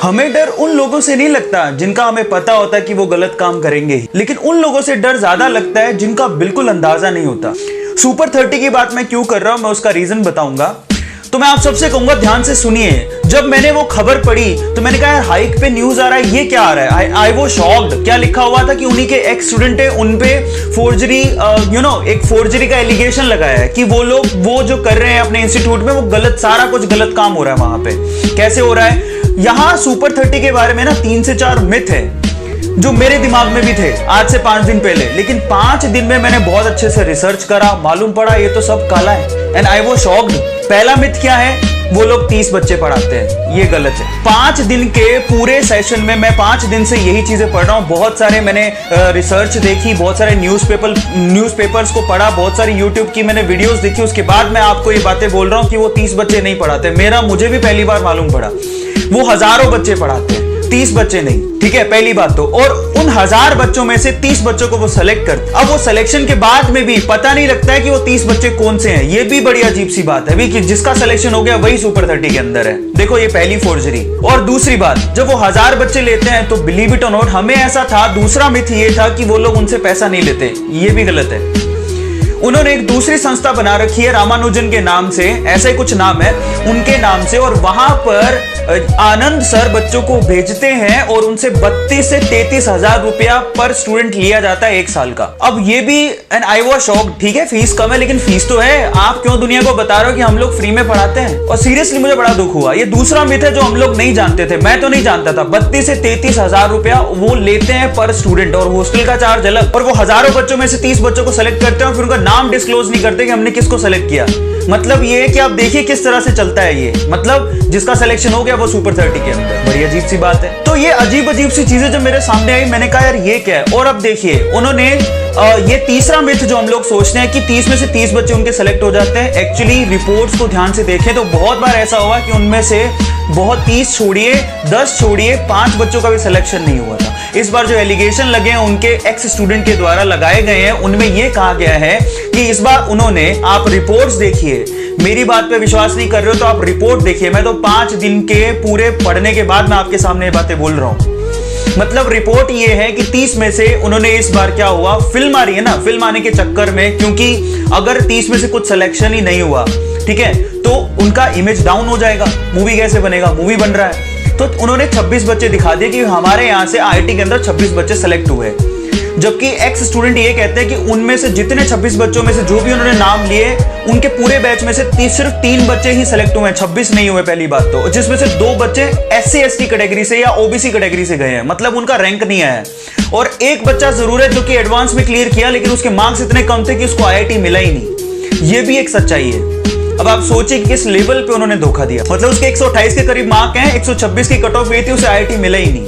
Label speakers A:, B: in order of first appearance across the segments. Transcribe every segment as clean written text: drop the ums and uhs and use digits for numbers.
A: हमें डर उन लोगों से नहीं लगता जिनका हमें पता होता है कि वो गलत काम करेंगे ही, लेकिन उन लोगों से डर ज्यादा लगता है जिनका बिल्कुल अंदाजा नहीं होता। सुपर 30 की बात मैं क्यों कर रहा हूं, मैं उसका रीजन बताऊंगा। तो मैं आप सबसे कहूंगा ध्यान से सुनिए। जब मैंने वो खबर पढ़ी तो मैंने कहा यार हाइक पे न्यूज आ रहा है, ये क्या आ रहा है। आई वो शॉक्ड। क्या लिखा हुआ था कि उन्हीं के एक्स स्टूडेंट है, उन पे फोर्जरी एक फोर्जरी का एलिगेशन लगाया है कि वो लोग वो जो कर रहे हैं अपने इंस्टीट्यूट में वो गलत, सारा कुछ गलत काम हो रहा है वहां पे। कैसे हो रहा है? यहां सुपर 30 के बारे में ना 3 से 4 मिथ है जो मेरे दिमाग में भी थे आज से 5 दिन पहले, लेकिन 5 दिन में मैंने बहुत अच्छे से रिसर्च करा, मालूम पड़ा ये तो सब काला है। And I was shocked. पहला मिथ क्या है? वो लोग 30 बच्चे पढ़ाते हैं, ये गलत है। 5 दिन के पूरे सेशन में मैं 5 दिन से यही चीजें पढ़ रहा हूं। बहुत सारे मैंने रिसर्च देखी, बहुत सारे न्यूज़पेपर्स को पढ़ा, बहुत सारी यूट्यूब की मैंने वीडियोस देखी, उसके बाद मैं आपको ये बातें बोल रहा हूं कि वो 30 बच्चे नहीं पढ़ाते। मुझे भी पहली बार मालूम पड़ा वो हजारों बच्चे पढ़ाते हैं, 30 बच्चे नहीं। ठीक है, पहली बात तो। और उन 1000 बच्चों में से 30 बच्चों को वो सेलेक्ट करते। अब वो सिलेक्शन के बाद में भी पता नहीं लगता है कि वो 30 बच्चे कौन से हैं। ये भी बड़ी अजीब सी बात है कि जिसका सिलेक्शन हो गया वही सुपर 30 के अंदर है। देखो ये पहली फोर्जरी। और दूसरी बात, जब वो 1000 बच्चे लेते हैं तो बिलीव इट और नॉट, हमें ऐसा था, दूसरा मिथ ये था कि वो लोग उनसे पैसा नहीं लेते। ये भी गलत है। उन्होंने एक दूसरी संस्था बना रखी है रामानुजन के नाम से, ऐसे कुछ नाम है उनके नाम से, और वहां पर आनंद सर बच्चों को भेजते हैं और उनसे 32 से 33 हजार रुपया पर स्टूडेंट लिया जाता है 1 साल का। अब ये भी, एंड आई वाज शॉक्ड। ठीक है फीस कम है, लेकिन फीस तो है। आप क्यों दुनिया को बता रहे हो कि हम लोग फ्री में पढ़ाते हैं? और सीरियसली मुझे बड़ा दुख हुआ। ये दूसरा मिथ है जो हम लोग नहीं जानते थे, मैं तो नहीं जानता था। 32 से 33 हजार रुपया वो लेते हैं पर स्टूडेंट, और हॉस्टल का चार्ज अलग। और वो हजारों बच्चों में से 30 बच्चों को सेलेक्ट करते हैं और फिर उनका नाम डिस्क्लोज नहीं करते कि हमने किसको सेलेक्ट किया। मतलब ये है कि आप देखिए किस तरह से चलता है ये। मतलब जिसका सिलेक्शन हो गया वो सुपर 30 के अंदर। बड़ी अजीब सी बात है। तो ये अजीब सी चीजें जब मेरे सामने आई, मैंने कहा यार ये क्या है। और अब देखिए उन्होंने ये तीसरा मिथ जो हम लोग सोचते हैं कि 30 में से 30 बच्चे उनके सेलेक्ट हो जाते हैं, एक्चुअली रिपोर्ट्स को ध्यान से देखें तो बहुत बार ऐसा हुआ कि उनमें से 30 छोड़िए, 10 छोड़िए, 5 बच्चों का भी सिलेक्शन नहीं हुआ था। इस बार जो एलिगेशन लगे हैं उनके एक्स स्टूडेंट के द्वारा लगाए गए हैं, उनमें यह कहा गया है कि इस बार उन्होंने, आप रिपोर्ट्स देखिए, मेरी बात पे विश्वास नहीं कर रहे हो तो आप रिपोर्ट देखिए। मैं तो 5 दिन के पूरे पढ़ने के बाद मैं आपके सामने ये बातें बोल रहा हूं। मतलब रिपोर्ट ये है कि 30 में से उन्होंने, इस बार क्या हुआ, फिल्म आ रही है ना, फिल्म आने के चक्कर में, क्योंकि अगर 30 में से कुछ सिलेक्शन ही नहीं हुआ, ठीक है, तो उनका इमेज डाउन हो जाएगा। मूवी कैसे बनेगा? मूवी बन रहा है तो उन्होंने 26 बच्चे दिखा दिए कि हमारे यहां से आईआईटी के अंदर 26 बच्चे सेलेक्ट हुए। जबकि एक्स स्टूडेंट ये कहते हैं कि उनमें से जितने 26 बच्चों में से जो भी उन्होंने नाम लिए, उनके पूरे बैच में से सिर्फ 3 बच्चे ही सेलेक्ट हुए हैं, 26 नहीं हुए पहली बात तो, जिसमें से 2 बच्चे SC ST कैटेगरी से या OBC कैटेगरी से गए हैं, मतलब उनका रैंक नहीं आया है। और एक बच्चा जरूर है जो कि एडवांस में क्लियर किया, लेकिन उसके मार्क्स इतने कम थे कि उसको IIT मिला ही नहीं। ये भी एक सच्चाई है। अब आप सोचिए कि किस लेवल पे उन्होंने धोखा दिया। मतलब उसके 128 के करीब मार्क हैं, 126 की कट ऑफ हुई थी, उसे IIT मिला ही नहीं।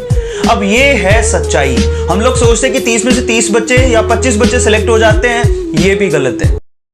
A: अब ये है सच्चाई। हम लोग सोचते हैं कि 30 में से 30 बच्चे या 25 बच्चे सेलेक्ट हो जाते हैं, ये भी गलत है।